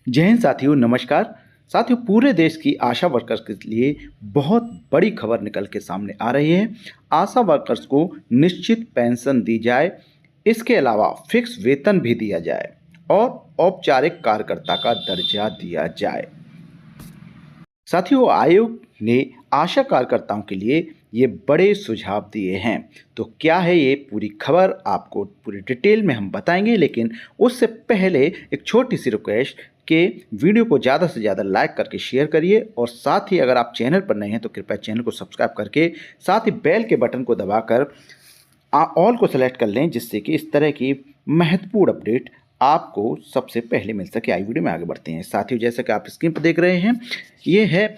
जय हिंद साथियों, नमस्कार। साथियों, पूरे देश की आशा वर्कर्स के लिए बहुत बड़ी खबर निकल के सामने आ रही है। आशा वर्कर्स को निश्चित पेंशन दी जाए, इसके अलावा फिक्स वेतन भी दिया जाए और औपचारिक कार्यकर्ता का दर्जा दिया जाए। साथियों, आयोग ने आशा कार्यकर्ताओं के लिए ये बड़े सुझाव दिए हैं। तो क्या है ये पूरी खबर, आपको पूरी डिटेल में हम बताएंगे, लेकिन उससे पहले एक छोटी सी रिक्वेस्ट कि वीडियो को ज़्यादा से ज़्यादा लाइक करके शेयर करिए और साथ ही अगर आप चैनल पर नए हैं तो कृपया चैनल को सब्सक्राइब करके साथ ही बेल के बटन को दबाकर ऑल को सेलेक्ट कर लें, जिससे कि इस तरह की महत्वपूर्ण अपडेट आपको सबसे पहले मिल सके। आई वीडियो में आगे बढ़ते हैं। साथियों, जैसा कि आप स्क्रीन पर देख रहे हैं, ये है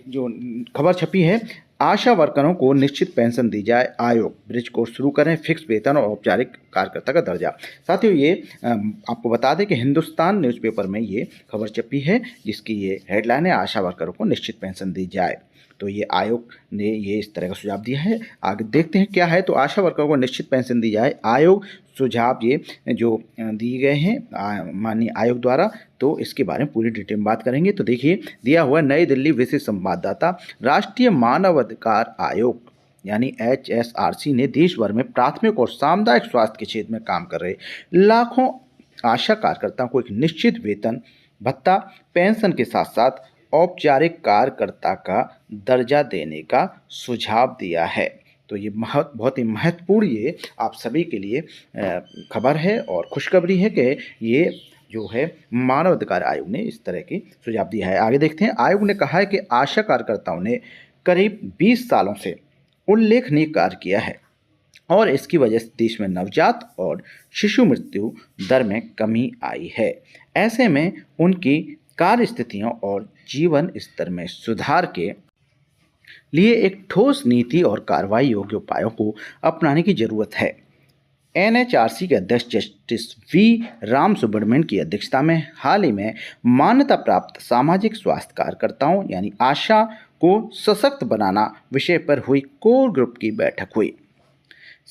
जो खबर छपी है, आशा वर्करों को निश्चित पेंशन दी जाए, आयोग ब्रिज कोर्स शुरू करें, फिक्स वेतन और औपचारिक कार्यकर्ता का दर्जा। साथियों, ये आपको बता दें कि हिंदुस्तान न्यूज़पेपर में ये खबर छपी है, जिसकी ये हेडलाइन है, आशा वर्करों को निश्चित पेंशन दी जाए। तो ये आयोग ने ये इस तरह का सुझाव दिया है। आगे देखते हैं क्या है। तो आशा वर्करों को निश्चित पेंशन दी जाए, आयोग सुझाव ये जो दिए गए हैं माननीय आयोग द्वारा, तो इसके बारे में पूरी डिटेल में बात करेंगे। तो देखिए, दिया हुआ नई दिल्ली विशेष संवाददाता, राष्ट्रीय मानवाधिकार आयोग यानी HSRC ने देश भर में प्राथमिक और सामुदायिक स्वास्थ्य के क्षेत्र में काम कर रहे लाखों आशा कार्यकर्ताओं को एक निश्चित वेतन भत्ता, पेंशन के साथ साथ औपचारिक कार्यकर्ता का दर्जा देने का सुझाव दिया है। तो ये बहुत ही महत्वपूर्ण ये आप सभी के लिए खबर है और खुशखबरी है कि ये जो है मानवाधिकार आयोग ने इस तरह की सुझाव दिया है। आगे देखते हैं। आयोग ने कहा है कि आशा कार्यकर्ताओं ने करीब 20 सालों से उल्लेखनीय कार्य किया है और इसकी वजह से देश में नवजात और शिशु मृत्यु दर में कमी आई है। ऐसे में उनकी कार्य स्थितियों और जीवन स्तर में सुधार के लिए एक ठोस नीति और कार्रवाई योग्य उपायों को अपनाने की जरूरत है। NHRC के अध्यक्ष जस्टिस V रामसुब्रमण्यन की अध्यक्षता में हाल ही में मान्यता प्राप्त सामाजिक स्वास्थ्य कार्यकर्ताओं यानी आशा को सशक्त बनाना विषय पर हुई कोर ग्रुप की बैठक हुई।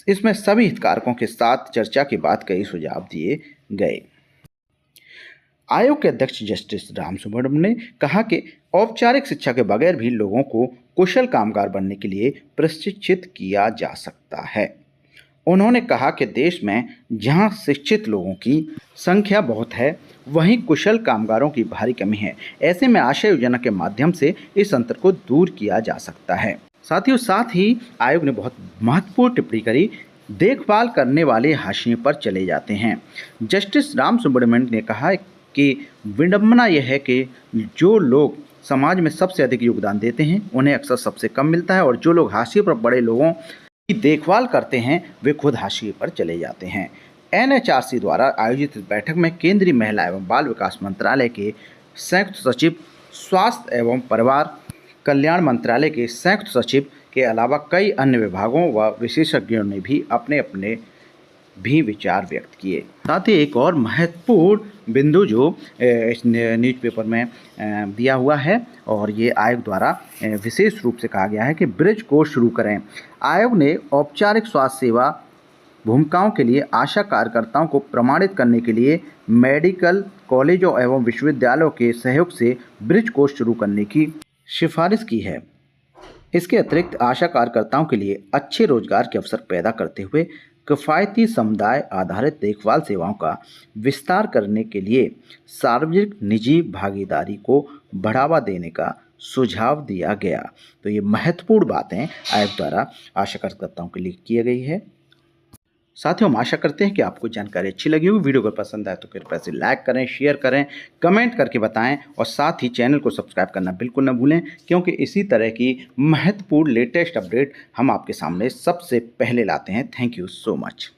इसमें सभी हितधारकों के साथ चर्चा के बाद कई सुझाव दिए गए। आयोग के अध्यक्ष जस्टिस रामसुब्रमण्यन ने कहा कि औपचारिक शिक्षा के बगैर भी लोगों को कुशल कामगार बनने के लिए प्रशिक्षित किया जा सकता है। उन्होंने कहा कि देश में जहां शिक्षित लोगों की संख्या बहुत है, वहीं कुशल कामगारों की भारी कमी है। ऐसे में आशा योजना के माध्यम से इस अंतर को दूर किया जा सकता है। साथ ही आयोग ने बहुत महत्वपूर्ण टिप्पणी करी, देखभाल करने वाले हाशिए पर चले जाते हैं। जस्टिस रामसुब्रमण्यन ने कहा कि विडंबना यह है कि जो लोग समाज में सबसे अधिक योगदान देते हैं उन्हें अक्सर सबसे कम मिलता है और जो लोग हाशिए पर बड़े लोगों की देखभाल करते हैं वे खुद हाशिए पर चले जाते हैं। NHRC द्वारा आयोजित इस बैठक में केंद्रीय महिला एवं बाल विकास मंत्रालय के संयुक्त सचिव, स्वास्थ्य एवं परिवार कल्याण मंत्रालय के संयुक्त सचिव के अलावा कई अन्य विभागों व विशेषज्ञों ने भी अपने अपने विचार व्यक्त किए। साथ ही एक और महत्वपूर्ण बिंदु जो इस न्यूज़पेपर में दिया हुआ है और ये आयोग द्वारा विशेष रूप से कहा गया है कि ब्रिज कोर्स शुरू करें। आयोग ने औपचारिक स्वास्थ्य सेवा भूमिकाओं के लिए आशा कार्यकर्ताओं को प्रमाणित करने के लिए मेडिकल कॉलेजों एवं विश्वविद्यालयों के सहयोग से ब्रिज कोर्स शुरू करने की सिफारिश की है। इसके अतिरिक्त आशा कार्यकर्ताओं के लिए अच्छे रोजगार के अवसर पैदा करते हुए किफ़ायती समुदाय आधारित देखभाल सेवाओं का विस्तार करने के लिए सार्वजनिक निजी भागीदारी को बढ़ावा देने का सुझाव दिया गया। तो ये महत्वपूर्ण बातें आयोग द्वारा आशा कार्यकर्ताओं के लिए की गई है। साथियों, हम आशा करते हैं कि आपको जानकारी अच्छी लगी होगी। वीडियो अगर पसंद आए तो कृपया से लाइक करें, शेयर करें, कमेंट करके बताएं और साथ ही चैनल को सब्सक्राइब करना बिल्कुल न भूलें, क्योंकि इसी तरह की महत्वपूर्ण लेटेस्ट अपडेट हम आपके सामने सबसे पहले लाते हैं। Thank you so much.